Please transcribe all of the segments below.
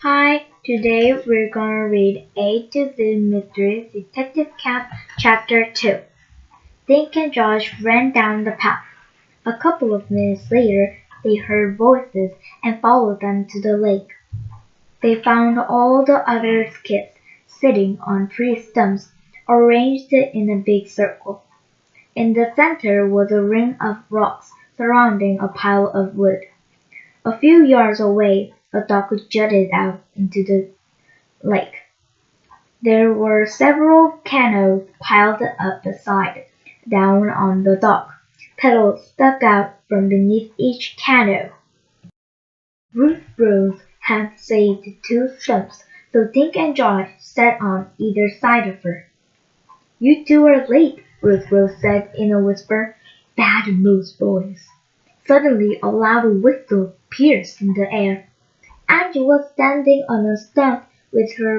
Hi, today we're gonna read A to Z Mystery Detective Camp Chapter 2. Dink and Josh ran down the path. A couple of minutes later, they heard voices and followed them to the lake. They found all the other kids sitting on tree stumps arranged in a big circle. In the center was a ring of rocks surrounding a pile of wood. A few yards away, a dock jutted out into the lake. There were several canoes piled up beside down on the dock. Pedals stuck out from beneath each canoe. Ruth Rose had saved two stumps, so Dink and Josh sat on either side of her. "You two are late," Ruth Rose said in a whisper. "Bad Moose boys." Suddenly a loud whistle pierced the air. Angie was standing on a stump with her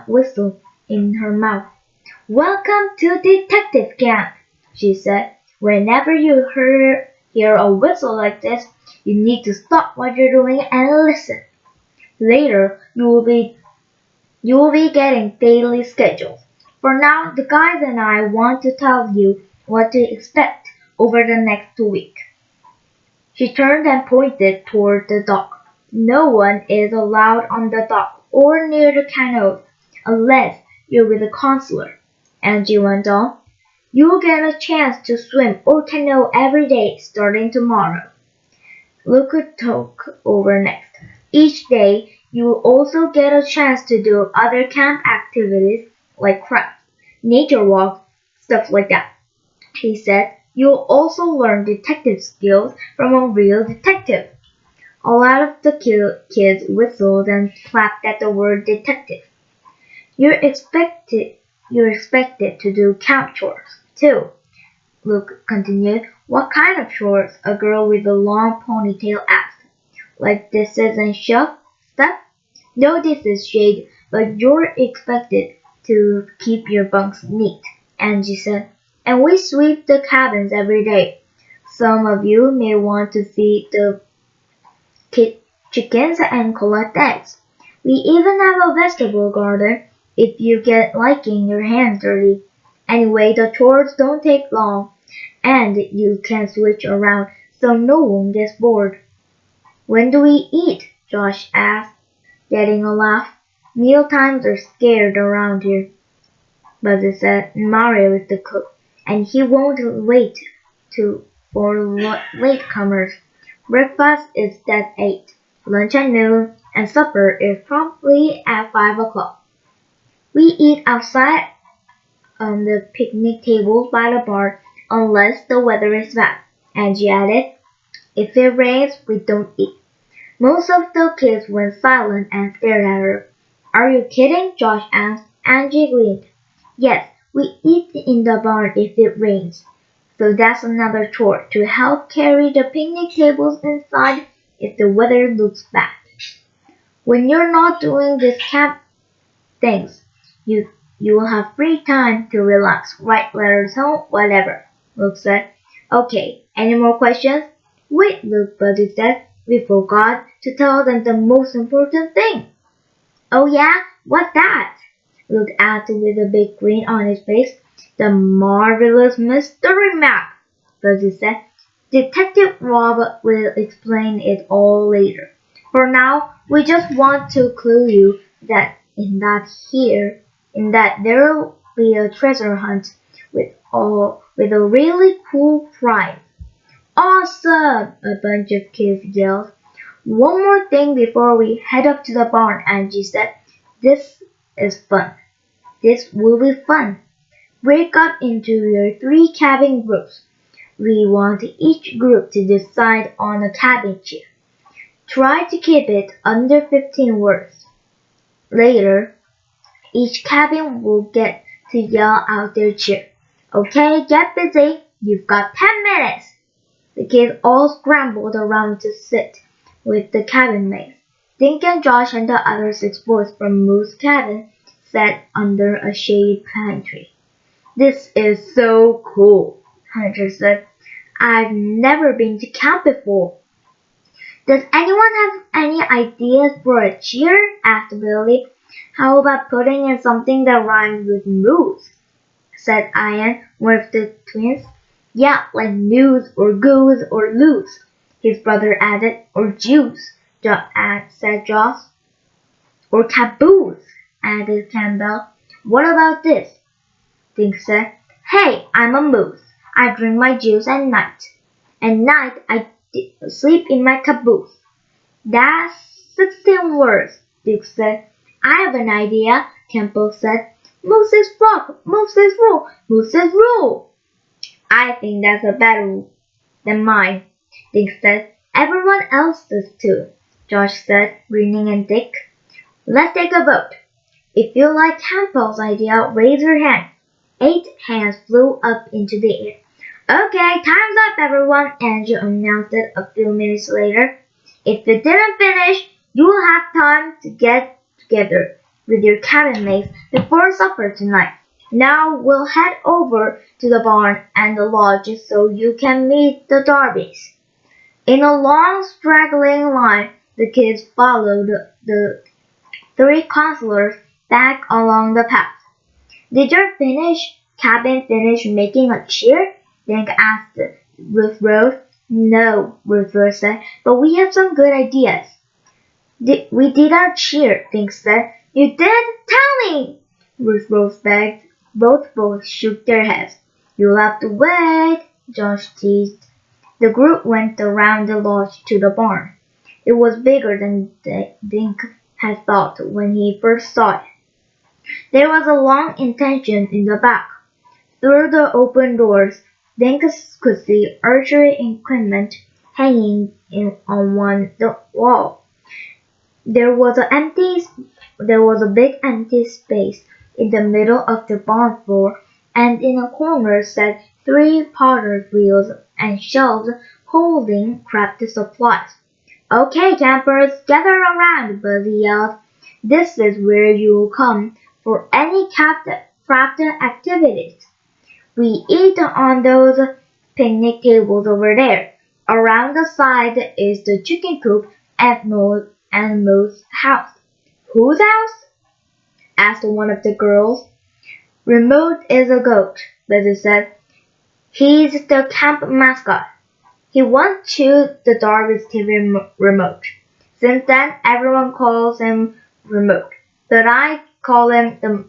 whistle in her mouth. "Welcome to Detective Camp," she said. "Whenever you hear a whistle like this, you need to stop what you're doing and listen. Later, you will be getting daily schedules. For now, the guys and I want to tell you what to expect over the next 2 weeks." She turned and pointed toward the dock. "No one is allowed on the dock or near the canoes unless you're with a counselor," Angie went on. "You'll get a chance to swim or canoe every day starting tomorrow. Luke took over next. Each day, you will also get a chance to do other camp activities like crafts, nature walks, stuff like that," he said. "You'll also learn detective skills from a real detective." A lot of the kids whistled and clapped at the word detective. You're expected you're expected to do camp chores, too," Luke continued. "What kind of chores?" a girl with a long ponytail asked. "Like dishes and stuff?" "No dishes, Jade, but you're expected to keep your bunks neat," Angie said. "And we sweep the cabins every day. Some of you may want to feed the chickens and collect eggs. We even have a vegetable garden if you get liking your hands dirty. Anyway, the chores don't take long, and you can switch around so no one gets bored." "When do we eat?" Josh asked, getting a laugh. "Meal times are scared around here," Buzzy said. "Mario is the cook, and he won't wait for latecomers. Breakfast is at 8, lunch at noon, and supper is promptly at 5 o'clock. We eat outside on the picnic table by the barn unless the weather is bad," Angie added. "If it rains, we don't eat." Most of the kids went silent and stared at her. "Are you kidding?" Josh asked. Angie grinned. "Yes, we eat in the barn if it rains. So that's another chore, to help carry the picnic tables inside if the weather looks bad. When you're not doing these camp things, you will have free time to relax, write letters home, whatever," Luke said. "Okay, any more questions?" "Wait, Luke," Buddy said. "We forgot to tell them the most important thing." "Oh yeah? What's that?" Luke asked with a big grin on his face. "The marvelous mystery map," Fuzzy said. "Detective Rob will explain it all later. For now, we just want to clue you in that there'll be a treasure hunt with a really cool prize." "Awesome!" a bunch of kids yelled. "One more thing before we head up to the barn," Angie said. "This is fun. This will be fun. Break up into your 3 cabin groups. We want each group to decide on a cabin cheer. Try to keep it under 15 words. Later, each cabin will get to yell out their cheer. Okay, get busy. You've got 10 minutes." The kids all scrambled around to sit with the cabin mates. Dink and Josh and the other 6 boys from Moo's cabin sat under a shady pine tree. "This is so cool," Hunter said. "I've never been to camp before." Does anyone have any ideas for a cheer? Asked Billy. How about putting in something that rhymes with moose? Said Ian, one of the twins. Yeah, like news or goose or loose, his brother added. Or juice, said Joss. Or caboose, added Campbell. What about this? Dink said. Hey, I'm a moose. I drink my juice at night. At night I sleep in my caboose. That's 16 words, Duke said. I have an idea, Campbell said. Moses rock, Moses rule, Moses rule. I think that's a better than mine, Dick said. Everyone else does too, Josh said, grinning at Dick. Let's take a vote. If you like Campbell's idea, raise your hand. 8 hands flew up into the air. Okay, time's up, everyone, Andrew announced it a few minutes later. If you didn't finish, you will have time to get together with your cabin mates before supper tonight. Now we'll head over to the barn and the lodge so you can meet the Darbies. In a long straggling line, the kids followed the 3 counselors back along the path. Did your cabin finish making a cheer? Dink asked Ruth Rose. No, Ruth Rose said, but we have some good ideas. We did our cheer, Dink said. You did? Tell me! Ruth Rose begged. Both boys shook their heads. You'll have to wait, Josh teased. The group went around the lodge to the barn. It was bigger than Dink had thought when he first saw it. There was a long extension in the back. Through the open doors, Dink could see archery equipment hanging on the wall. There was a big empty space in the middle of the barn floor, and in a corner sat 3 potter's wheels and shelves holding crafty supplies. Okay, campers, gather around, Buzzy yelled. This is where you'll come for any crafty activities. We eat on those picnic tables over there. Around the side is the chicken coop at Mo's house. Whose house? Asked one of the girls. Remote is a goat, Buzzy said. He's the camp mascot. He once chewed the Darby's TV remote. Since then, everyone calls him Remote, but I call him Mo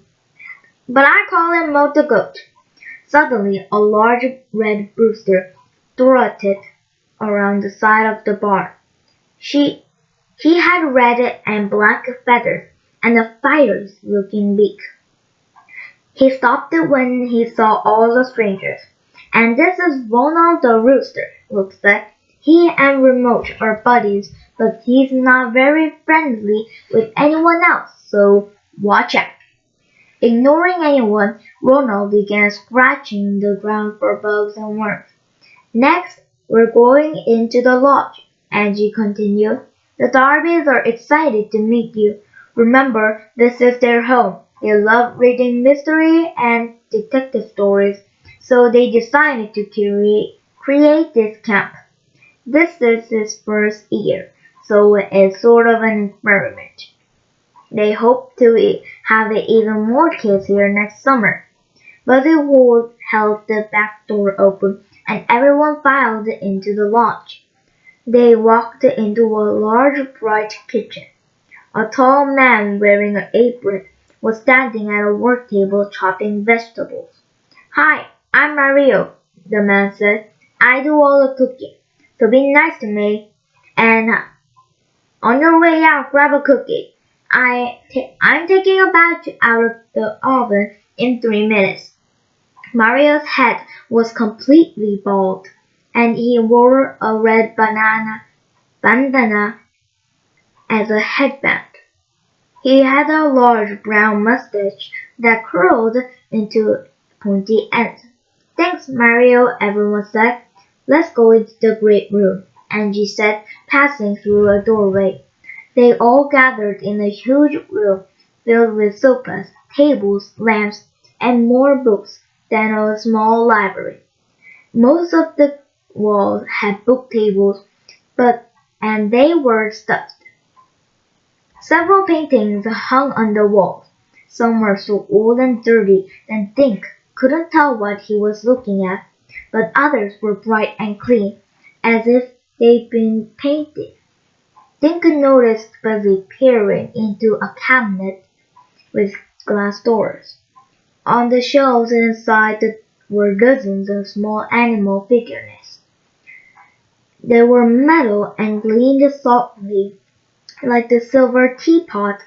the goat. Suddenly, a large red rooster strutted around the side of the barn. He had red and black feathers and a fierce-looking beak. He stopped when he saw all the strangers. And this is Ronald the rooster, Luke said. He and Remote are buddies, but he's not very friendly with anyone else, so watch out. Ignoring anyone, Ronald began scratching the ground for bugs and worms. Next, we're going into the lodge, Angie continued. The Darbys are excited to meet you. Remember, this is their home. They love reading mystery and detective stories, so they decided to create this camp. This is his first year, so it's sort of an experiment. They hope to have even more kids here next summer. Buzzy Wood held the back door open, and everyone filed into the lodge. They walked into a large, bright kitchen. A tall man wearing an apron was standing at a work table chopping vegetables. Hi, I'm Mario, the man said. I do all the cooking, so be nice to me. And on your way out, grab a cookie. I'm taking a batch out of the oven in 3 minutes. Mario's head was completely bald, and he wore a red bandana as a headband. He had a large brown mustache that curled into pointy ends. Thanks, Mario, everyone said. Let's go into the great room, Angie said, passing through a doorway. They all gathered in a huge room filled with sofas, tables, lamps, and more books than a small library. Most of the walls had book tables, but and they were stuffed. Several paintings hung on the walls. Some were so old and dirty that Dink couldn't tell what he was looking at, but others were bright and clean, as if they'd been painted. Dink noticed Buzzy peering into a cabinet with glass doors. On the shelves inside were dozens of small animal figurines. They were metal and gleamed softly like the silver teapot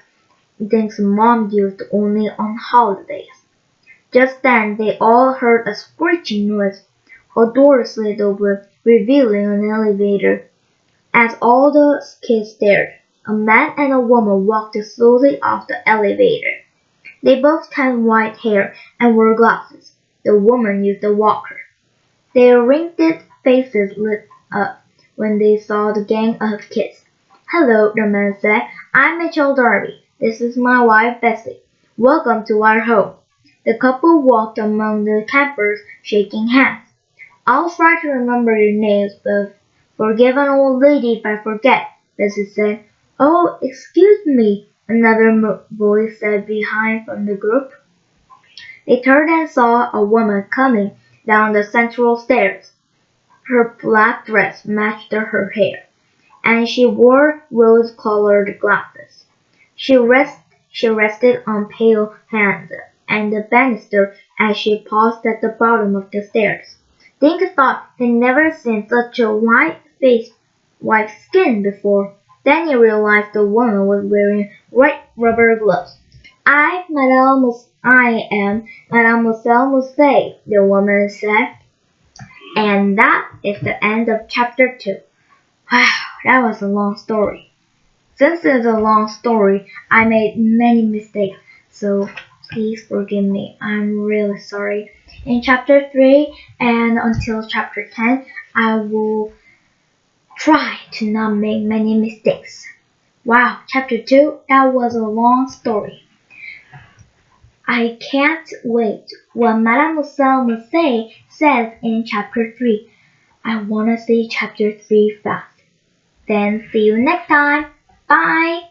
Dink's mom used only on holidays. Just then they all heard a screeching noise. A door slid open, revealing an elevator. As all the kids stared, a man and a woman walked slowly off the elevator. They both had white hair and wore glasses. The woman used a walker. Their wrinkled faces lit up when they saw the gang of kids. "Hello," the man said. "I'm Mitchell Darby. This is my wife Bessie. Welcome to our home." The couple walked among the campers, shaking hands. "I'll try to remember your names, but forgive an old lady if I forget," Bessie said. "Oh, excuse me," another voice said behind from the group. They turned and saw a woman coming down the central stairs. Her black dress matched her hair, and she wore rose-colored glasses. She rested on pale hands and the banister as she paused at the bottom of the stairs. Dink thought he'd never seen such a white skin before. Then he realized the woman was wearing white rubber gloves. I am Mademoiselle Musset," the woman said. And that is the end of chapter 2. Wow, that was a long story. Since it's a long story, I made many mistakes, so please forgive me. I'm really sorry. In chapter 3 and until chapter 10, I will try to not make many mistakes. Wow, chapter 2, that was a long story. I can't wait what Mademoiselle Musset says in chapter 3. I want to see chapter 3 fast. Then see you next time. Bye!